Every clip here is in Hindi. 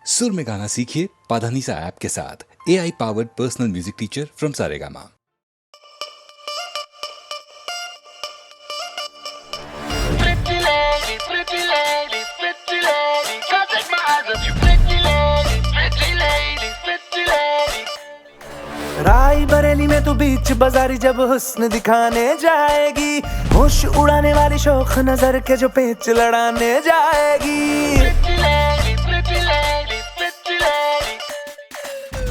सुर में गाना सीखिए पाधानीसा ऐप के साथ। AI powered personal music teacher from Saregama. राई बरेली में तू बीच बाजारी जब हुस्न दिखाने जाएगी, होश उड़ाने वाली शौक नजर के जो पेच लड़ाने जाएगी।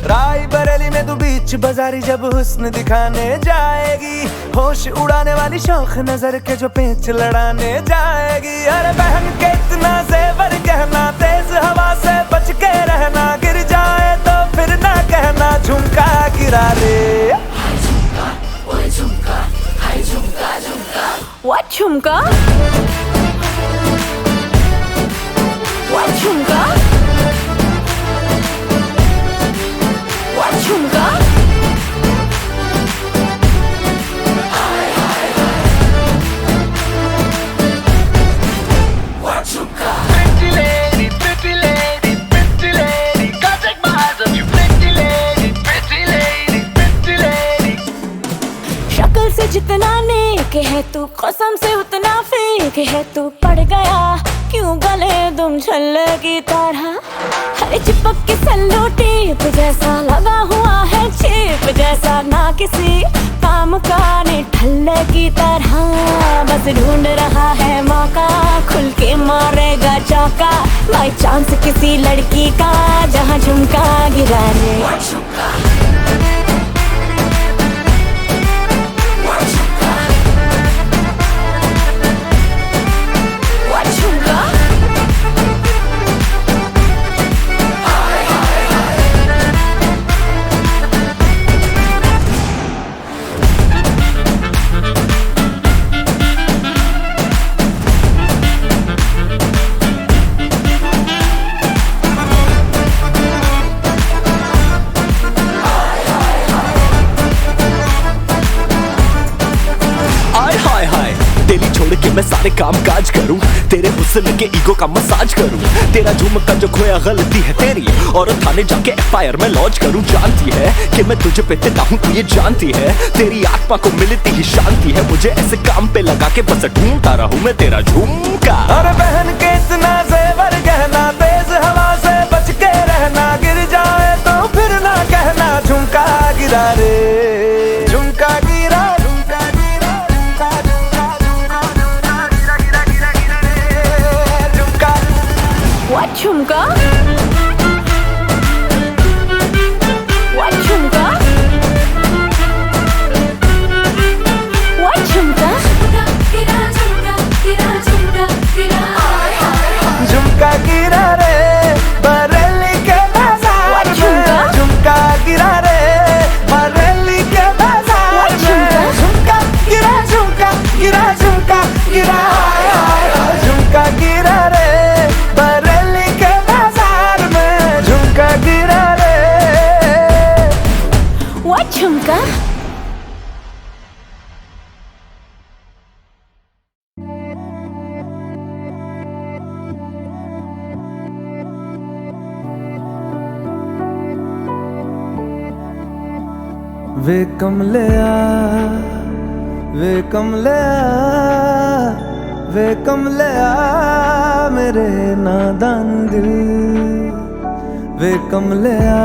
राई बरेली में तू बीच बाजारी जब हुस्न दिखाने जाएगी, होश उड़ाने वाली शौक नजर के जो पेच लड़ाने जाएगी। अरे बहन के इतना जेवर गहना, तेज हवा से बच के रहना, गिर जाए तो फिर ना कहना झुमका गिरा रे। हाय झुमका, ओए झुमका, हाय झुमका झुमका। What झुमका? What झुमका? What झुमका? हाय हाय हाय। What झुमका? Pretty lady, pretty lady, pretty lady, can't take my eyes off you. Pretty lady, pretty lady, pretty lady. शक्ल से जितना नेक है तू, कसम से उतना फेक है तू। पड़ गया क्यों गले तुम छल्ले की तरह, हरे चिपक के सल्लो टेप जैसा लगा हुआ है चेप जैसा, ना किसी काम का नहीं ठल्ले की तरह। बस ढूंढ रहा है मौका, खुल के मारेगा चौका, बाई चांस किसी लड़की का जहाँ झुमका गिरा रे। What झुमका? What झुमका? आय हाय हाय, दिल्ली छोड़ के मैं सारे काम काज करूं, तेरे हुस्न के ईगो का मसाज करूं। तेरा झुमका जो खोया गलती है तेरी, और थाने जाके FIR में लॉन्च करूं। जानती है कि मैं तुझे पे तेता हूं, तू ये जानती है। तेरी आत्मा को मिलती ही शांति है, मुझे ऐसे काम पे लगा के बस ढूंढता रहूं मैं तेरा झुमका। अरे बहन के इतना जेवर गहना, तेज हवा से बच के रहना, गिर जाए तो फिर ना कहना झुमका गिरा रे। झुमका गिरा, झुमका गिरा, झुमका झुमका झुमका गिरा गिरा गिरा गिरा रे। झुमका What झुमका? What झुमका? What झुमका? गिरा झुमका, गिरा झुमका, गिरा। हाय हाय हाय। झुमका गिरा रे बरेली के बाजार में। झुमका गिरा रे बरेली के बाजार में। झुमका गिरा, झुमका गिरा, झुमका गिरा। झुमका गिरा रे बरेली के बाजार में। झुमका गिरा रे। What झुमका? वे कमलिया, वे कमलिया, वे कमलिया मेरे नादान दिल। वे कमलिया,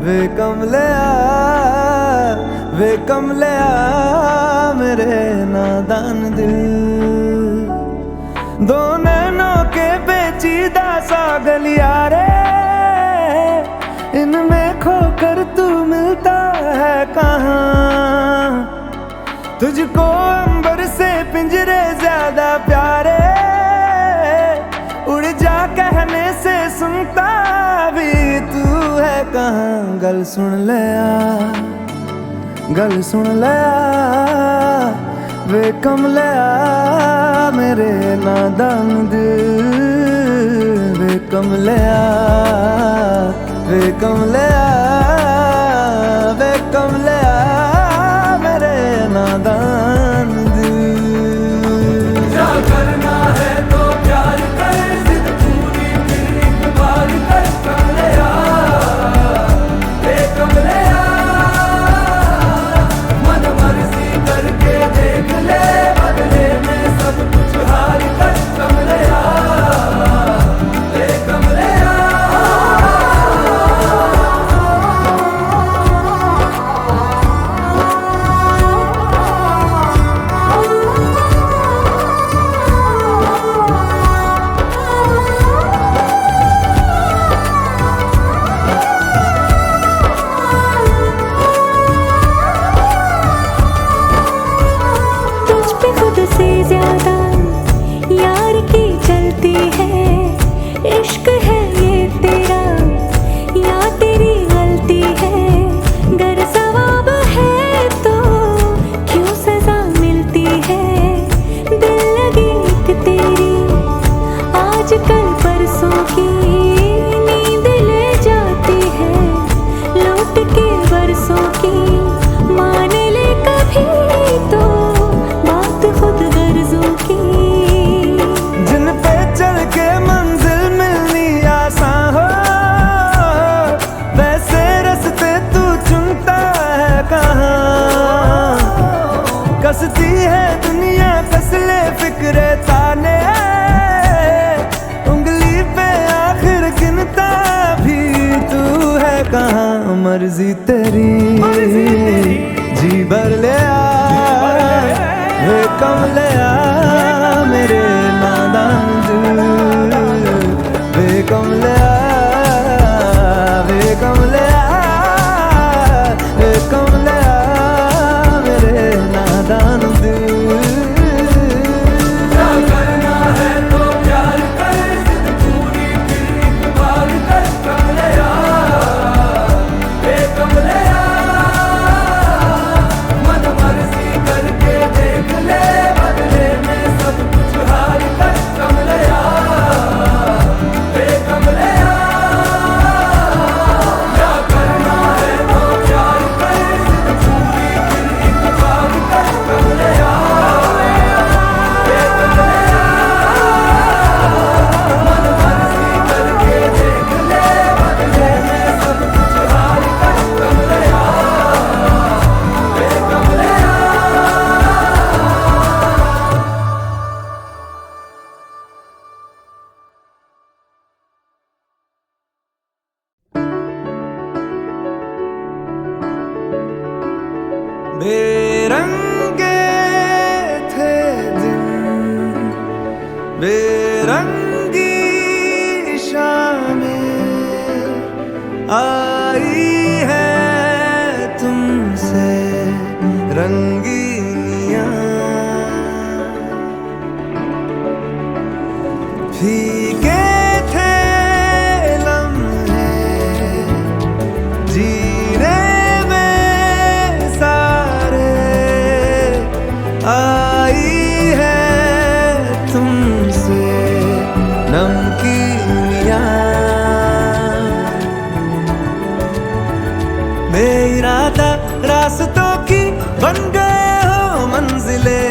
वे कमलिया, वे कमलिया मेरे नादान दिल। दो नैनों के पेचीदा सा गलियारे, इनमें खोकर तू मिलता है कहाँ। तुझको अंबर से पिंजरे ज्यादा प्यारे, उड़ जा कहने से सुनता भी तू है कहाँ। गल सुन लिया, गल सुन लिया, वे कमलिया मेरे नादान दिल। वे कमलिया, वे कमलिया, वे कमलिया मेरे नादान दिल। क्या करना है तो प्यार कर, जिद पूरी फिर एक बार मर्जी तेरी जी भर ले आ वे कम ले आ मेरे नादान दिल वे कम ले आ वे कम ले आ वे कम ले आ मेरे नादान दिल बेरंगे थे दिन बेरंगी शामें आई है तुमसे रंगीनियां फीके थे लम्हे जीने आई है तुमसे नमकीनियां बेइरादा रास्तों की बन गए हो मंजिले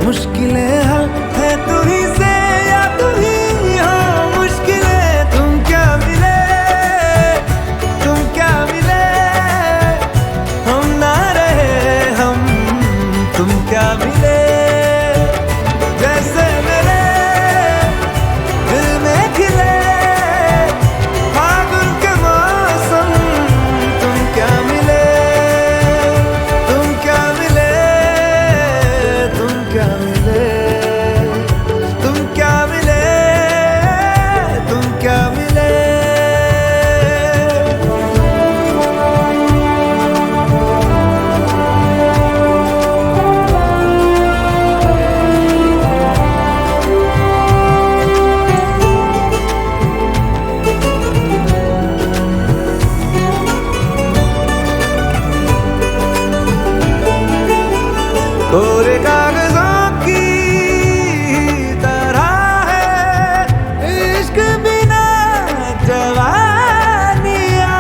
मुश्किलें हल है तू ही से या तू ही हो मुश्किलें तुम क्या मिले हम ना रहे हम तुम क्या मिले जैसे मेरे दिल में खिले फागुन के मौसम तुम क्या मिले तुम क्या मिले तुम क्या मिले तुम क्या मिले तुम क्या मिले कोरे कागजों की तरह है इश्क बिना जवानियां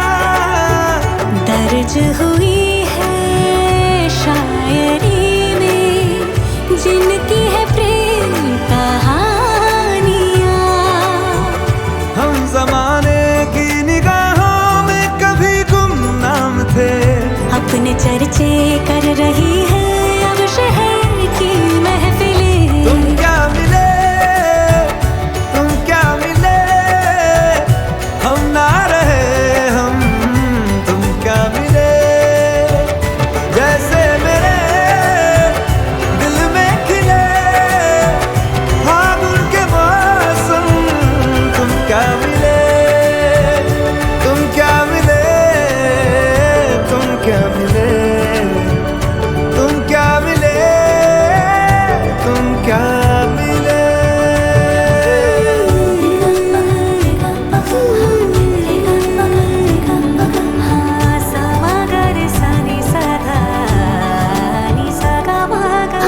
दर्ज हुई है शायरी में जिनकी है प्रेम कहानियां हम जमाने की निगाहों में कभी गुमनाम थे अपने चर्चे कर रही है अब शहर की महफिलें तुम क्या मिले हम ना रहे हम तुम क्या मिले जैसे मेरे दिल में खिले फागुन के मौसम तुम क्या मिले तुम क्या मिले तुम क्या मिले तुम क्या मिले तुम क्या मिले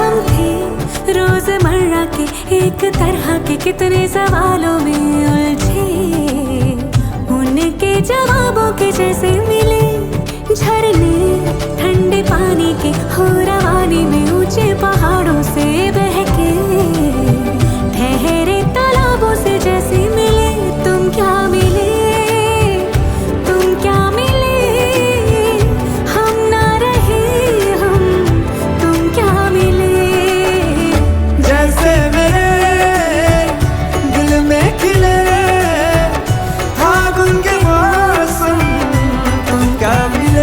हम थे रोजमर्रा के एक तरह के कितने सवालों में उलझे उनके जवाबों के जैसे मिले झरने ठंडे पानी के हो रवानी में ऊंचे पहाड़ों से बहके ठहरे तालाबों से जैसे मिले तुम क्या मिले तुम क्या मिले हम ना रहे हम तुम क्या मिले जैसे मेरे दिल में खिले फागुन के मौसम तुम क्या मिले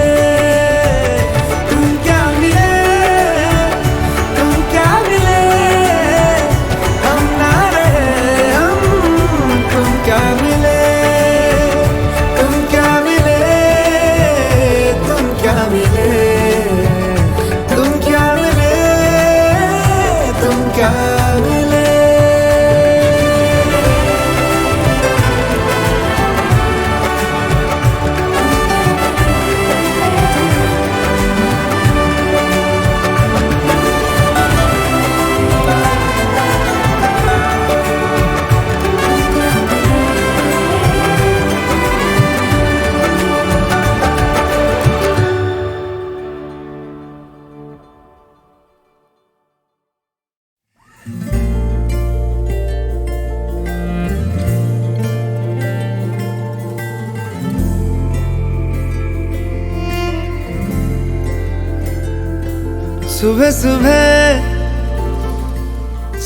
सुबह सुबह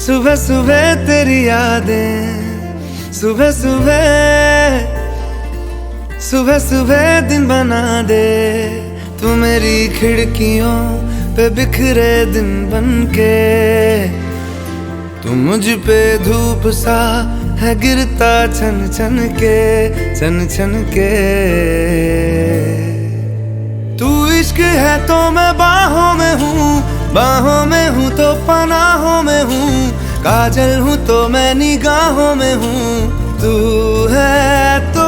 सुबह सुबह तेरी यादें, सुबह सुबह सुबह सुबह दिन बना दे तू मेरी खिड़कियों पे बिखरे दिन बनके। तू मुझ पे धूप सा है गिरता छन छन के, छन छन के। तू इश्क है तो मैं बाहों में हूँ, बाहों में हूँ तो पनाहों में हूँ, काजल हूँ तो मैं निगाहों में हूँ। तू है तो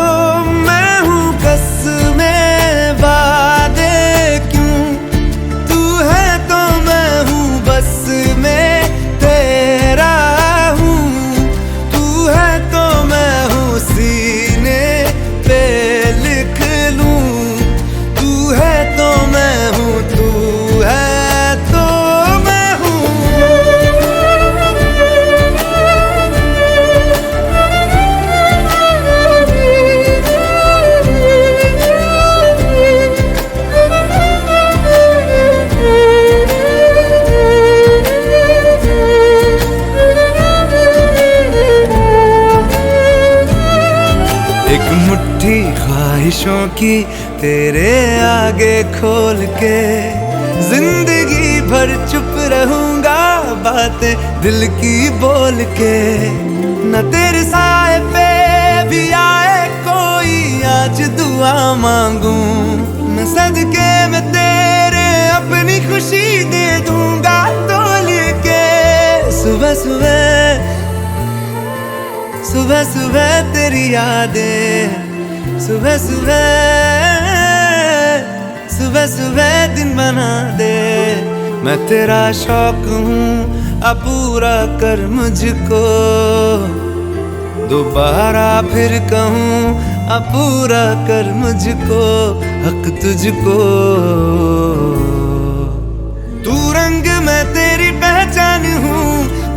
मैं हूँ कसमें वादे क्यों, तू है तो मैं हूँ बस में तेरा हूँ। तू है तो मैं हूँ सीने पे लिख लूँ, तू है तो मैं हूँ, तू है तो मैं हूँ। एक मुट्ठी ख्वाहिशों की तेरे आगे खोल के, जिंदगी भर चुप रहूंगा बातें दिल की बोल के। न तेरे साए पे भी आए कोई आज दुआ मांगूं, मैं सदके में तेरे अपनी खुशी दे दूंगा तोल के। सुबह सुबह सुबह सुबह तेरी यादें, सुबह सुबह सुबह सुबह दिन बना दे। मैं तेरा शौक हूँ अब पूरा कर मुझको, दोबारा फिर कहूँ अब पूरा कर मुझको, हक तुझको। तू रंग मैं तेरी पहचान हूँ,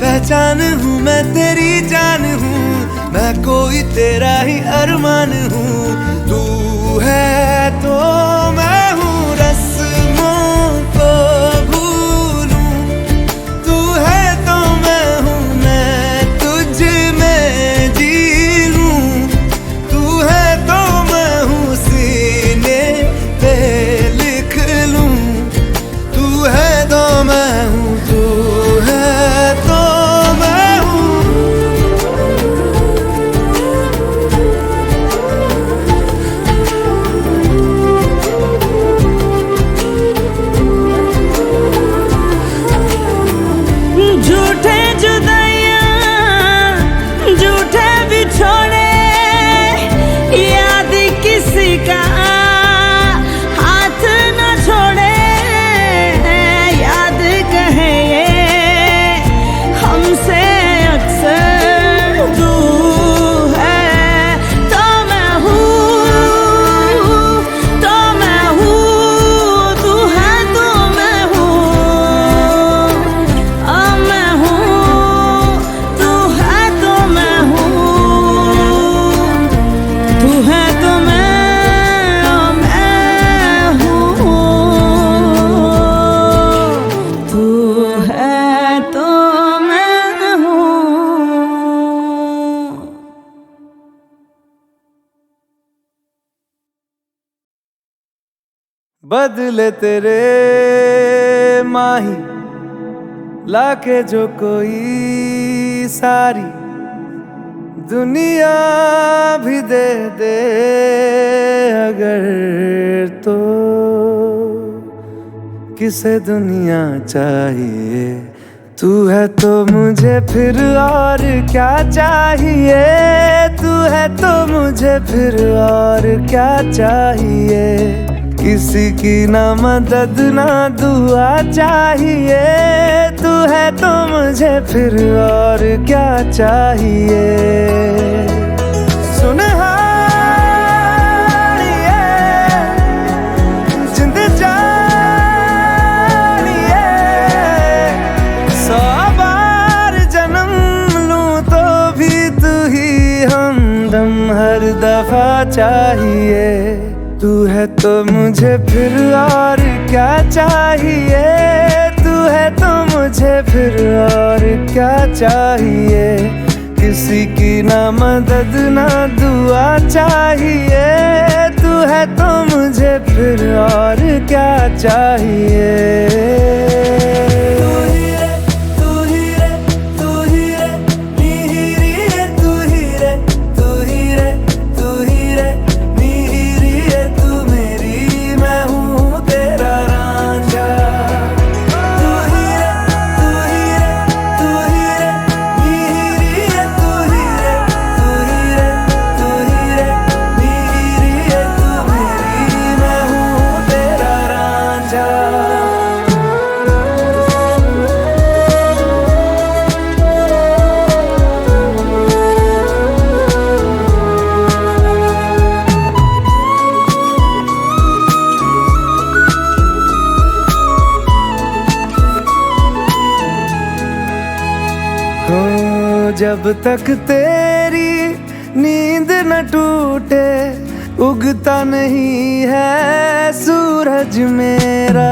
पहचान हूँ मैं तेरी जान हूँ, मैं कोई तेरा ही अरमान हूँ। तू है तो मैं हूँ रस्मों को भूलूं, तू है तो मैं हूँ मैं तुझ में जी लूं। तू है तो मैं हूँ सीने पे लिख लूं, तू है तो मैं हूँ, तू है तो मैं हूँ। झूठे जुदाइयां झूठे बिछोड़े, याद किसी का हाथ न छोड़े। याद कहे ये हमसे अक्सर, तू है तो मैं हूँ, तो मैं हूँ, तू है तो मैं हूँ। मैं हूँ, तू है तो मैं हूँ, तू है तो मैं हूँ, तू है तो मैं हूँ। बदले तेरे माही लाके जो कोई सारी दुनिया भी दे दे अगर, तो किसे दुनिया चाहिए। तू है तो मुझे फिर और क्या चाहिए, तू है तो मुझे फिर और क्या चाहिए। किसी की ना मदद ना दुआ चाहिए, तू है तो मुझे फिर और क्या चाहिए। सुनहारिए जिंद जानिए, 100 बार जन्म लूं तो भी तू ही हमदम हर दफा चाहिए। तू है तो मुझे फिर और क्या चाहिए, तू है तो मुझे फिर और क्या चाहिए, किसी की ना मदद ना दुआ चाहिए, तू है तो मुझे फिर और क्या चाहिए। जब तक तेरी नींद न टूटे उगता नहीं है सूरज मेरा।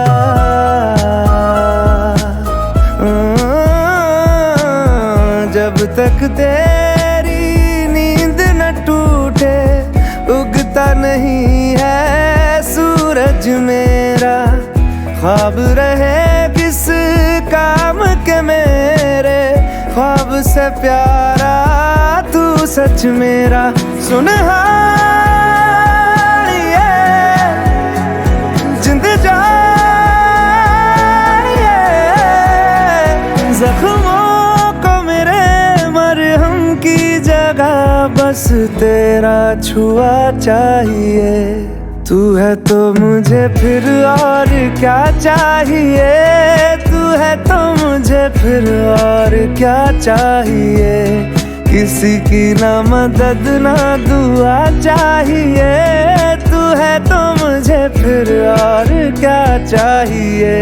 जब तक तेरी नींद न टूटे उगता नहीं है सूरज मेरा। ख्वाब रहे किस काम के मेरे, ख्वाब से प्यारा तू सच मेरा। सुनहार ये जिंद जान ये जख्मों को मेरे मरहम की जगह बस तेरा छुआ चाहिए। तू है तो मुझे फिर और क्या चाहिए, तू है तो मुझे फिर और क्या चाहिए, किसी की ना मदद ना दुआ चाहिए, तू है तो मुझे फिर और क्या चाहिए।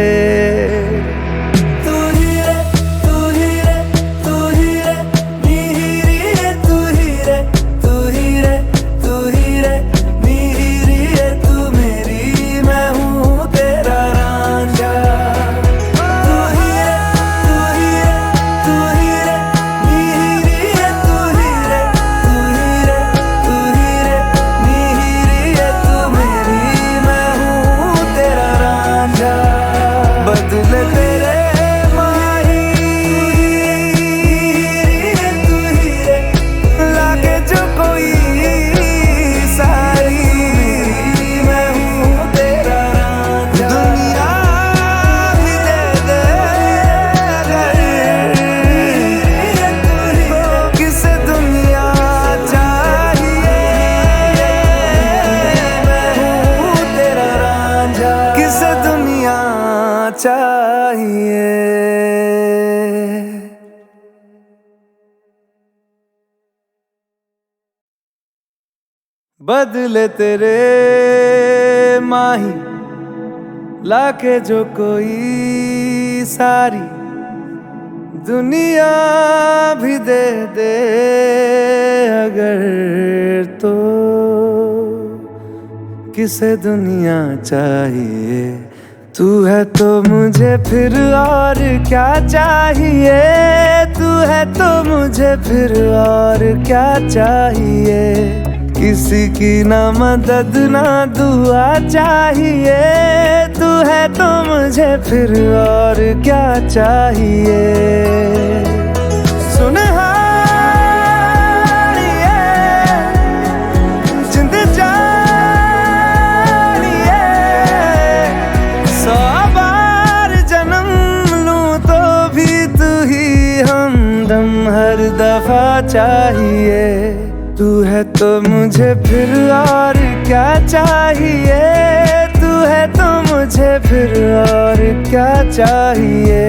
बदले तेरे माही लाके जो कोई सारी दुनिया भी दे दे अगर, तो किसे दुनिया चाहिए। तू है तो मुझे फिर और क्या चाहिए, तू है तो मुझे फिर और क्या चाहिए, किसी की ना मदद ना दुआ चाहिए, तू है तो मुझे फिर और क्या चाहिए। सुनहार ये जिंद जान ये 100 बार जन्म लूं तो भी तू ही हमदम हर दफा चाहिए। तू है तो मुझे फिर और क्या चाहिए, तू है तो मुझे फिर और क्या चाहिए,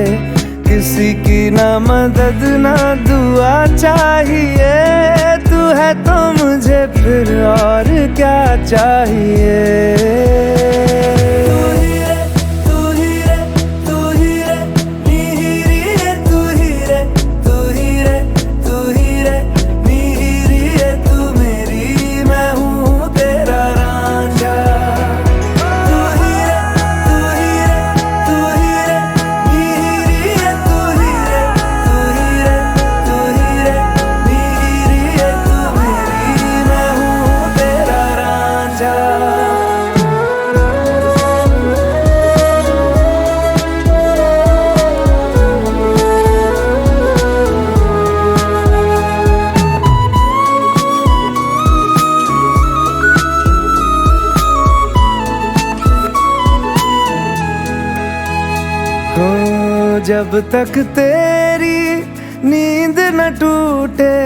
किसी की ना मदद ना दुआ चाहिए, तू है तो मुझे फिर और क्या चाहिए। जब तक तेरी नींद न टूटे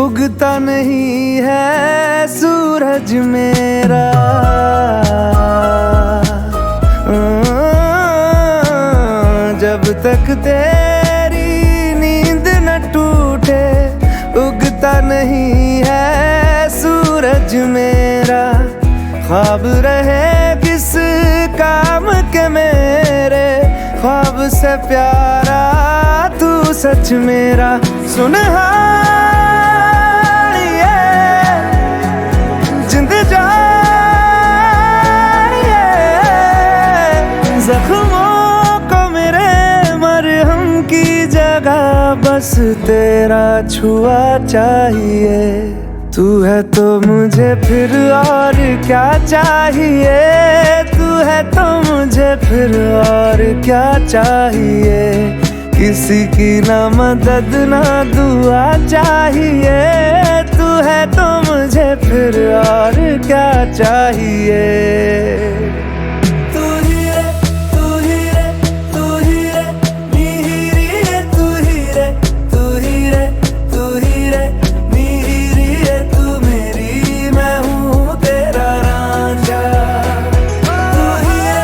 उगता नहीं है सूरज मेरा। जब तक तेरी नींद न टूटे उगता नहीं है सूरज मेरा। ख्वाब रहे किस काम के मेरे ख्वाब से प्यारा तू सच मेरा। सुनहारिए जिंद जानिए जख्मों को मेरे मरहम की जगह बस तेरा छुआ चाहिए। तू है तो मुझे फिर और क्या चाहिए। तू है तो मुझे फिर और क्या चाहिए। किसी की ना मदद ना दुआ चाहिए। तू है तो मुझे फिर और क्या चाहिए। तू ही रे तू ही रे तू ही रे नीरी रे तू ही रे तू ही रे तू ही रे नीरी रे तू मेरी मैं हूँ तेरा रांझा। तू ही रे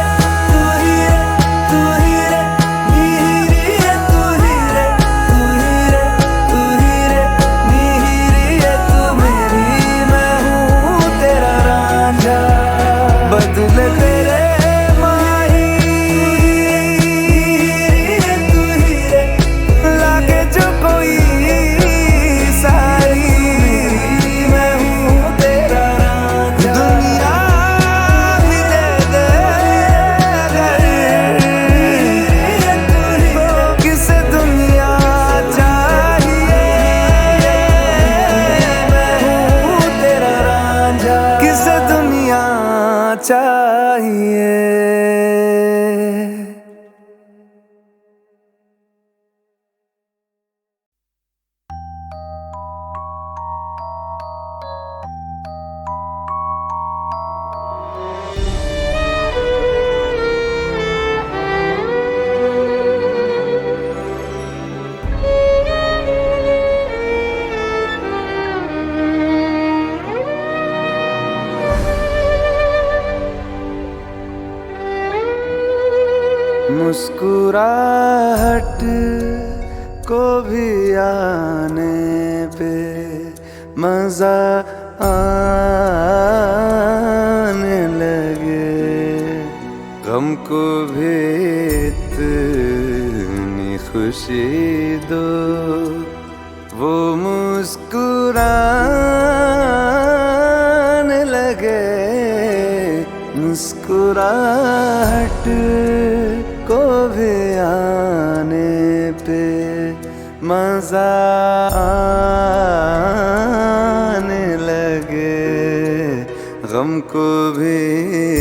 तू ही रे तू ही रे नीरी रे तू ही रे तू ही रे तू ही रे नीरी रे तू मेरी मैं हूँ तेरा रांझा। बदले तेरे माही तू ही रे लागे जो कोई सारी मैं हूँ तेरा रांझा। दुनिया भी दे दे तो किसे दुनिया चाहिए। मैं हूँ तेरा रांझा किसे दुनिया चाहिए। मुस्कुराहट को भी आने पे मजा आने लगे। गम को भी इतनी खुशी दो वो मुस्कुराने लगे। मुस्कुराहट को भी आने पे मजा आने लगे। गम को भी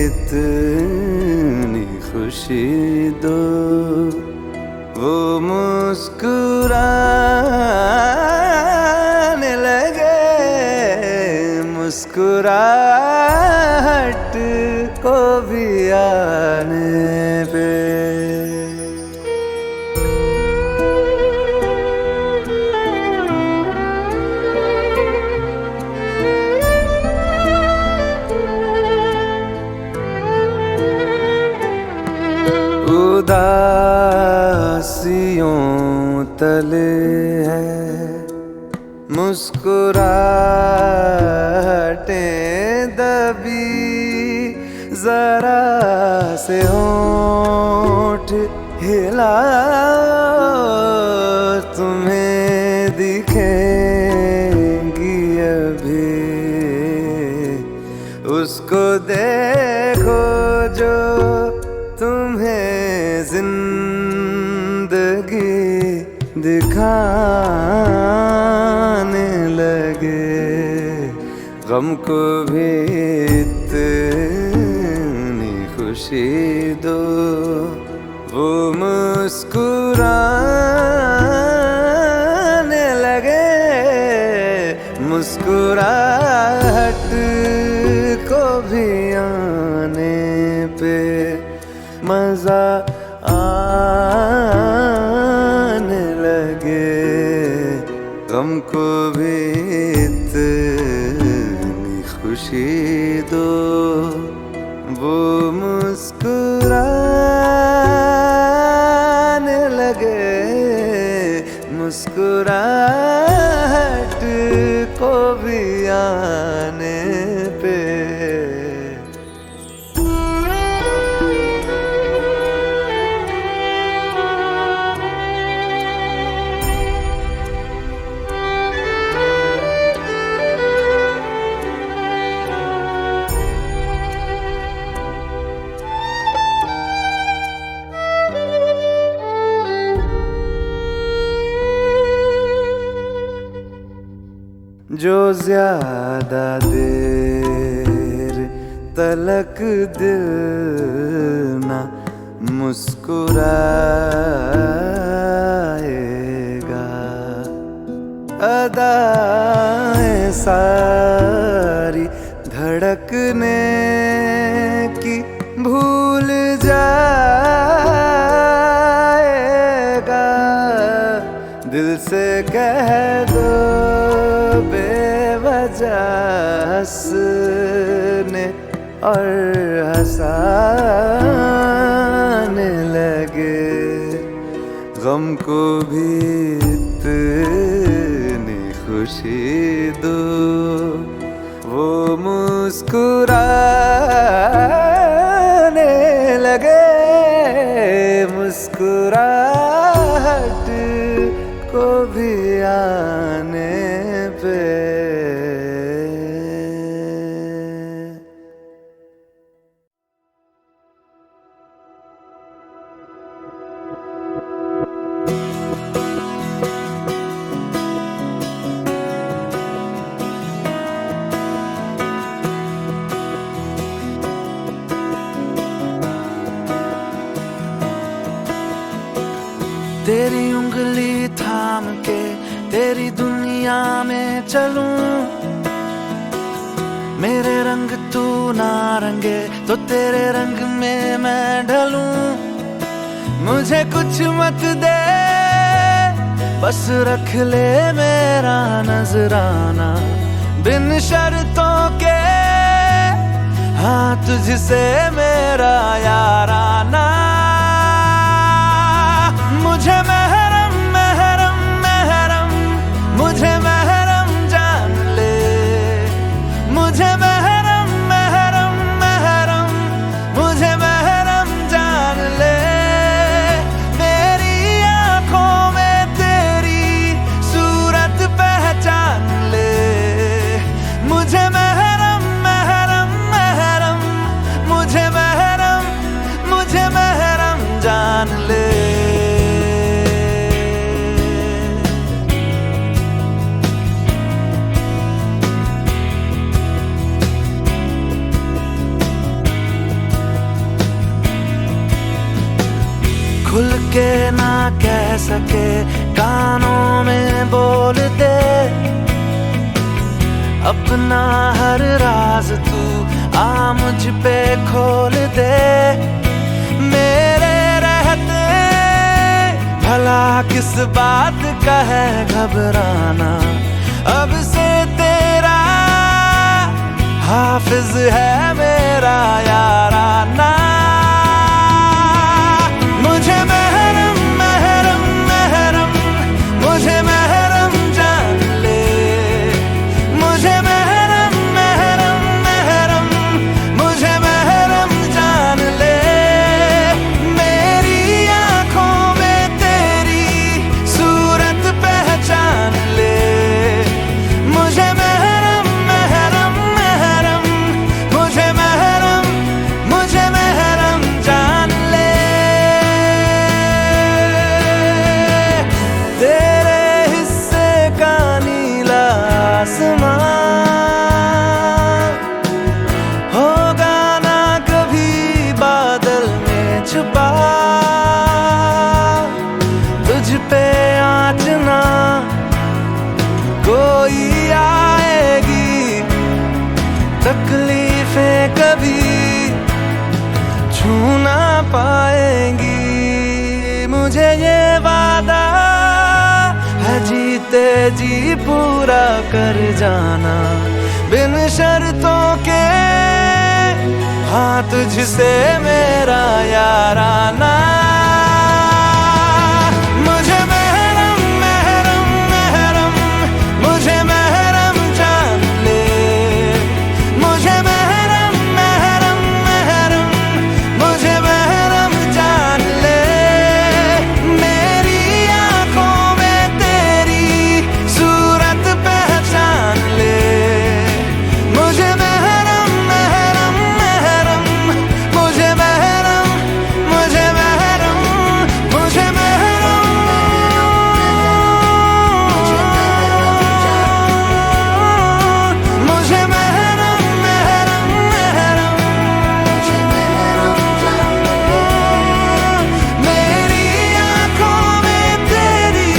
इतनी खुशी दो वो मुस्कुराने लगे। मुस्कुराहट को भी आने पे उदासियों तले है मुस्कुराहटें दबी। जरा से होंठ हिलाओ तुम्हें दिखेंगी अभी। उसको देखो जो तुम्हें जिंदगी दिखाने लगे। गम को भी इतनी खुशी दो वो मुस्कुराने लगे। मुस्कुराहट को भी आने पे मजा आ गमको भी इतनी खुशी दो, वो मुस्कुराने लगे, मुस्कुराहट को भी आने पे। जो ज्यादा देर तलक दिल ना मुस्कुराएगा, अदाएं सारी धड़कने की भूल जाएगा। दिल से कह दो बेवजह हंसने और हंसाने लगे, गम को भी इतनी खुशी दो, वो मुस्कुराने लगे, मुस्कुराहट को भी आने पे। तेरी उंगली थाम के तेरी दुनिया में चलूं, मेरे रंग तू ना रंगे तो तेरे रंग में मैं ढलूं। मुझे कुछ मत दे, बस रख ले मेरा नजराना, बिन शर्तों के हाँ तुझसे मेरा याराना। मुझे महरम महरम महरम, मुझे महरम जान ले, मुझे महरम महरम महरम, मुझे महरम जान ले। मेरी आंखों में तेरी सूरत पहचान ले, मुझे महरम महरम महरम, मुझे महरम जान ले। खुल के ना कह सके कानों में बोल दे, अपना हर राज तू आ मुझ पे खोल दे। मेरे रहते भला किस बात का है घबराना, अब से तेरा हाफिज है मेरा याराना। मुझे महरम महरम महरम, मुझे महरम जान ले, मुझे महरम महरम महरम, मुझे महरम जान ले। मेरी आंखों में तेरी सूरत पहचान ले, मुझे महरम महरम महरम, मुझे महरम जान ले। तेरे हिस्से का नीला आसमां होगा ना कभी बादल में छुपा, तुझ पे आँच ना कोई आएगी, तकलीफें कभी छू ना पाएंगी। मुझे ये वादा है जीते जी पूरा कर जाना बिन शर्तों के, हाँ तुझसे मेरा याराना। मुझे महरम महरम महरम, मुझे महरम जान ले, मुझे महरम महरम महरम, मुझे महरम जान ले। मेरी आंखों में तेरी सूरत पहचान ले, मुझे महरम महरम महरम, मुझे महरम, मुझे महरम, मुझे महरम, मुझे महरम महरम महरम, मेरी आंखों में तेरी,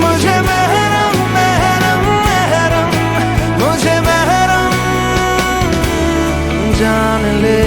मुझे महरम महरम महरम, मुझे महरम जान ले।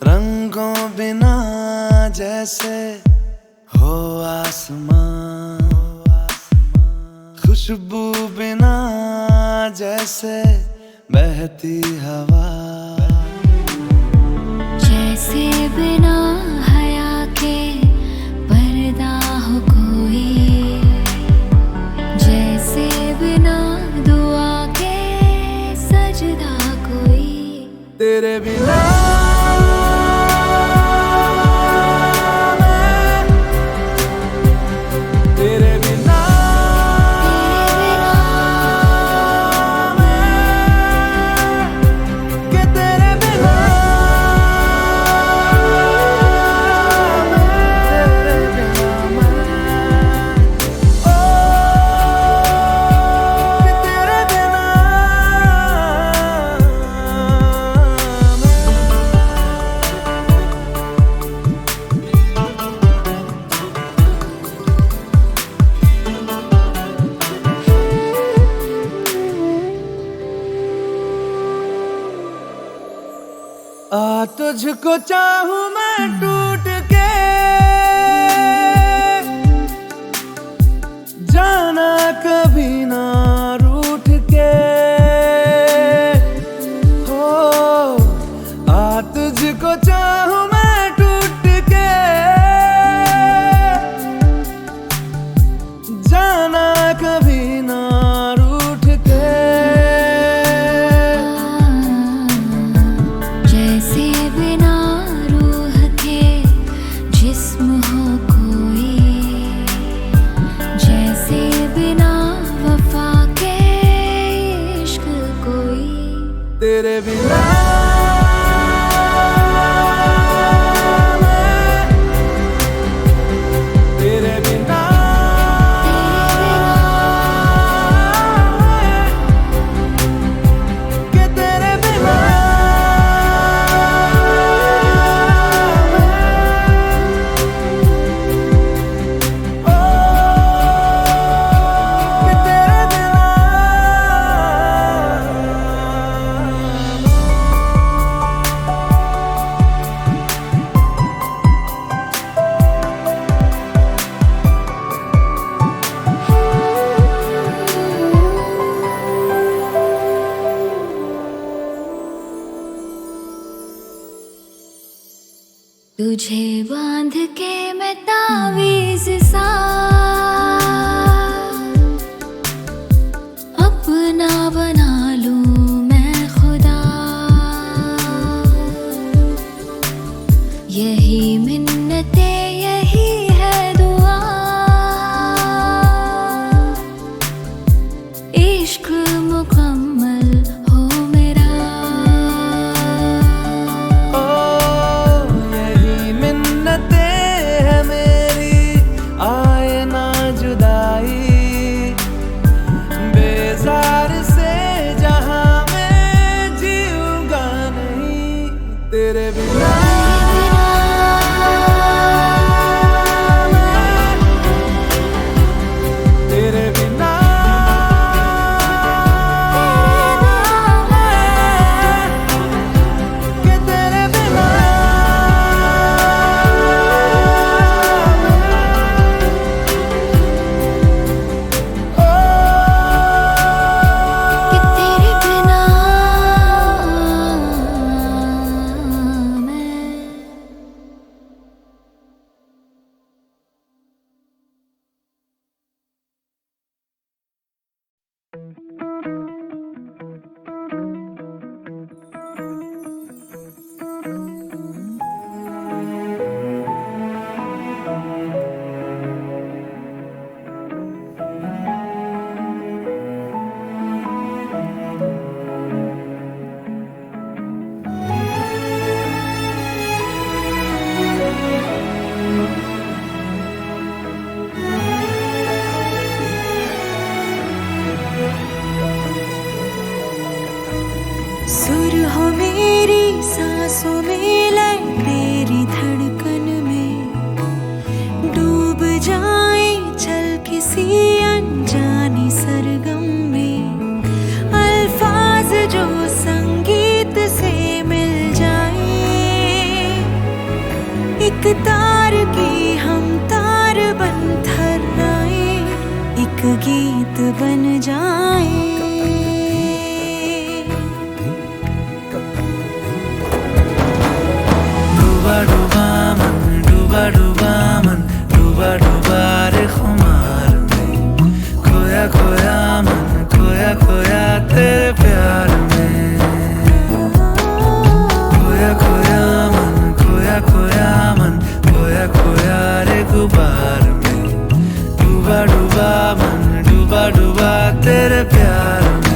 रंगों बिना जैसे हो आसमां, खुशबू बिना जैसे बहती हवा, जैसे बिना हया के पर्दा हो कोई, जैसे बिना दुआ के सजदा कोई। तेरे बिना तेरे बिना कि तेरे बिना तेरे बिना ओ कि तेरे बिना आ तुझको चाहूं मैं टूट के, जाना कभी ना रूठ के, हो आ तुझको चाहूं मैं टूट के, जाना कभी ना रूठ के। जैसे बिना रूह के तुझे बांध के मैं तावीज़ सा अपना बना लूं मैं खुदा, यही मिन्नतें यही है दुआ, इश्क मुकम्मल हो मेरा। ओ यही मिन्नतें है मेरी, आए ना जुदाई, बेजार से जहां मैं जीऊंगा नहीं तेरे बिना। तेरे बिना कि तेरे बिना कि तेरे बिना मैं। सुर हो मेरी सांसों में, लय तेरी धड़कन में, डूब जाए चल किसी अनजानी सरगम में, अल्फाज जो संगीत से मिल जाए, एक तार की हम तार बन थर्राए, एक गीत बन जाए। डूबा डूबा मन, डूबा डूबा रे खुमार में, खोया खोया मन, खोया खोया तेरे प्यार में, खोया खोया मन, खोया खोया मन, खोया खोया रे गुबार में, डूबा डूबा मन, डूबा डूबा तेरे प्यार में।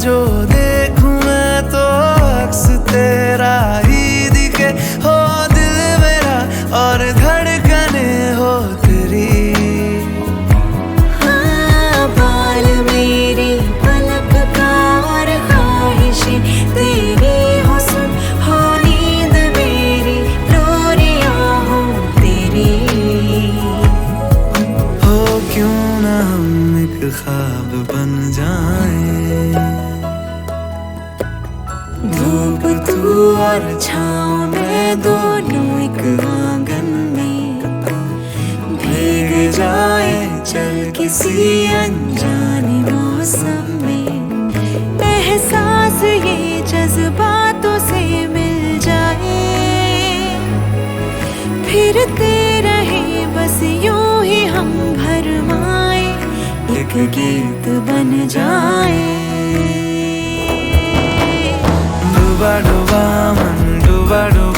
जो देखूं मैं तो अक्स तेरा ही दिखे, हो दिल मेरा और धड़कने हो तेरी। हाँ, बाल मेरी पलक का और ख्वाहिशें तेरी हो, सुन हो नींद मेरी, लोरियां हो तेरी। हो क्यों ना हम एक ख्वाब बन जाएं, धूप तू और छाँव में दोनों एक आंगन में, भीग जाए चल किसी अनजाने मौसम में, एहसास ये जज्बातों से मिल जाए, फिरते रहे बस यूं ही हम भरमाए, एक गीत बन जाए। डूबा डूबा मन, डूबा डूबा